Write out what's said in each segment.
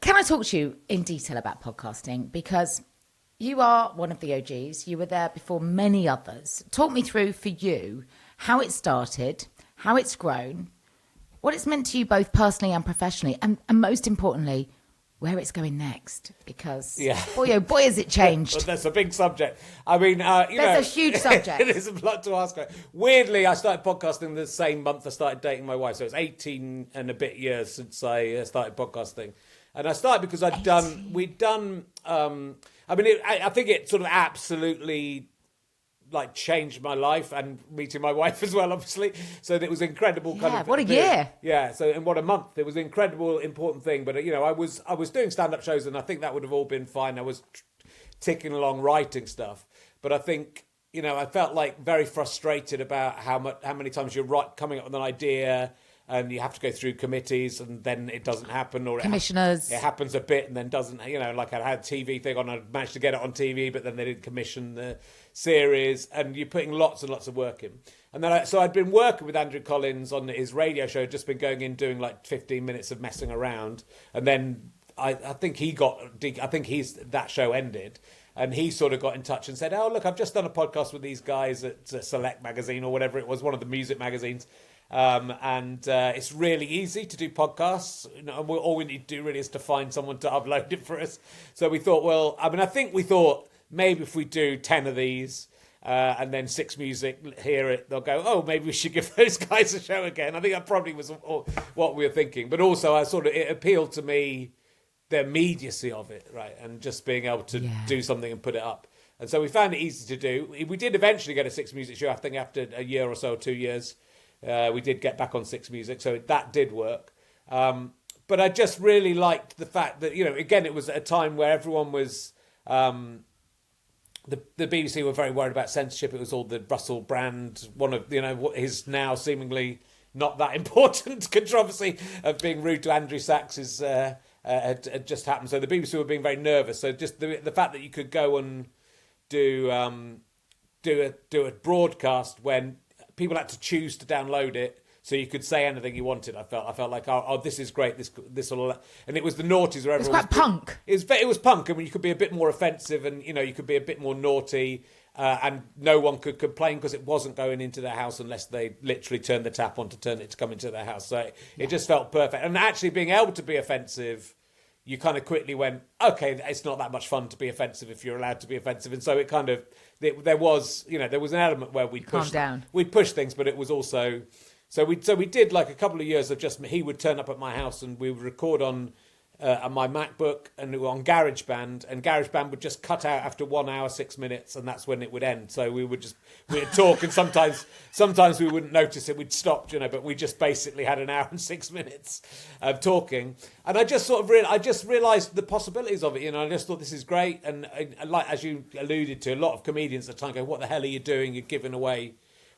Can I talk to you in detail about podcasting? Because you are one of the OGs. You were there before many others. Talk me through for you how it started, how it's grown, what it's meant to you both personally and professionally, and most importantly, where it's going next. Because, boy, oh boy, has it changed. Well, that's a big subject. I mean, That's a huge subject. It is a lot to ask about. Weirdly, I started podcasting the same month I started dating my wife. So it's 18 and a bit years since I started podcasting. And I started because I think it sort of absolutely like changed my life, and meeting my wife as well, obviously. So it was incredible. What a year. Yeah. So in what a month. It was an incredible, important thing. But I was doing stand-up shows, and I think that would have all been fine. I was ticking along writing stuff, but I think I felt like very frustrated about how many times you're coming up with an idea, and you have to go through committees, and then it doesn't happen, or commissioners. It happens a bit and then doesn't. Like I had a TV thing on, I managed to get it on TV, but then they didn't commission the series, and you're putting lots and lots of work in. And then so I'd been working with Andrew Collins on his radio show, just been going in doing like 15 minutes of messing around, and then I think that show ended. And he sort of got in touch and said, "Oh, look, I've just done a podcast with these guys at Select magazine," or whatever it was, one of the music magazines. And it's really easy to do podcasts. All we need to do really is to find someone to upload it for us. So we thought, we thought maybe if we do 10 of these and then Six Music hear it, they'll go, oh, maybe we should give those guys a show again. I think that probably was what we were thinking. But also it appealed to me, the immediacy of it, right? And just being able to do something and put it up. And so we found it easy to do. We did eventually get a Six Music show, I think after a year or so, 2 years. We did get back on Six Music, so that did work. But I just really liked the fact that, again, it was at a time where everyone was... The BBC were very worried about censorship. It was all the Russell Brand, one of, what is now seemingly not that important controversy of being rude to Andrew Sachs had just happened. So the BBC were being very nervous. So just the fact that you could go and do a broadcast when people had to choose to download it, so you could say anything you wanted. I felt like, oh, this is great. This will, and it was the noughties where everyone. It was quite punk. It was punk, and you could be a bit more offensive, and you could be a bit more naughty, and no one could complain because it wasn't going into their house unless they literally turned the tap on to turn it to come into their house. So it just felt perfect, and actually being able to be offensive. You kind of quickly went, okay, it's not that much fun to be offensive if you're allowed to be offensive. And so it kind of, there was an element where we'd push things, but it was also, so we did like a couple of years of just, he would turn up at my house and we would record on my MacBook and on GarageBand, and GarageBand would just cut out after 1 hour, 6 minutes, and that's when it would end. So we'd talk, and sometimes we wouldn't notice it, we'd stop, but we just basically had 1 hour and 6 minutes of talking. And I just realised the possibilities of it, I just thought this is great. And like, as you alluded to, a lot of comedians at the time go, what the hell are you doing? You're giving away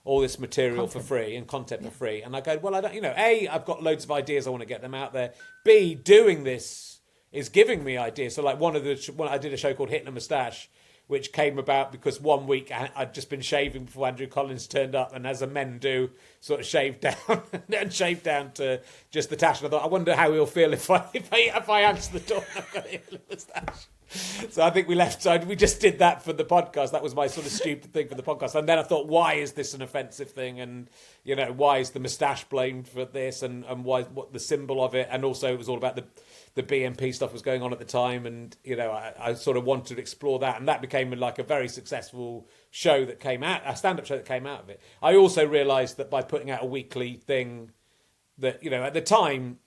all this material for free and content for free. And I go, well, I don't, A, I've got loads of ideas, I want to get them out there. B, doing this is giving me ideas. So like I did a show called Hitting a Moustache, which came about because 1 week I'd just been shaving before Andrew Collins turned up, and as a men do, sort of shaved down and shaved down to just the tash. And I thought, I wonder how he'll feel if I answer the door and I've got a Hitting a Moustache. So I think we left. So we just did that for the podcast. That was my sort of stupid thing for the podcast. And then I thought, why is this an offensive thing? And why is the moustache blamed for this? And what the symbol of it? And also, it was all about the BNP stuff was going on at the time. And I sort of wanted to explore that, and that became like a very successful show that came out, a stand-up show that came out of it. I also realised that by putting out a weekly thing, that at the time,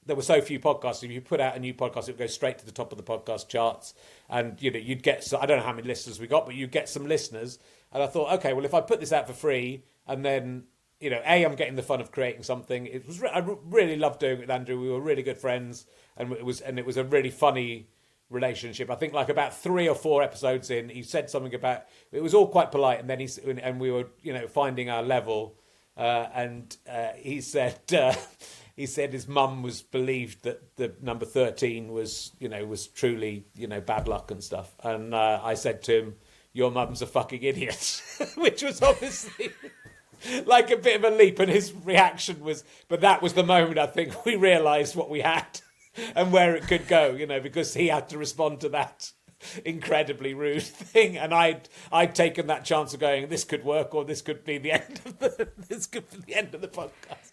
there were so few podcasts. If you put out a new podcast, it would go straight to the top of the podcast charts. And, you'd get, so I don't know how many listeners we got, but you'd get some listeners. And I thought, okay, well, if I put this out for free, and then, A, I'm getting the fun of creating something. I really loved doing it with Andrew. We were really good friends. And it was a really funny relationship. I think like about 3 or 4 episodes in, he said something about, it was all quite polite. And then and we were, finding our level. And he said... He said his mum believed that the number 13 was truly, bad luck and stuff. And I said to him, your mum's a fucking idiot, which was obviously like a bit of a leap. And his reaction was, but that was the moment I think we realised what we had. and where it could go, because he had to respond to that incredibly rude thing, and I'd taken that chance of going, this could work, or this could be the end of the podcast.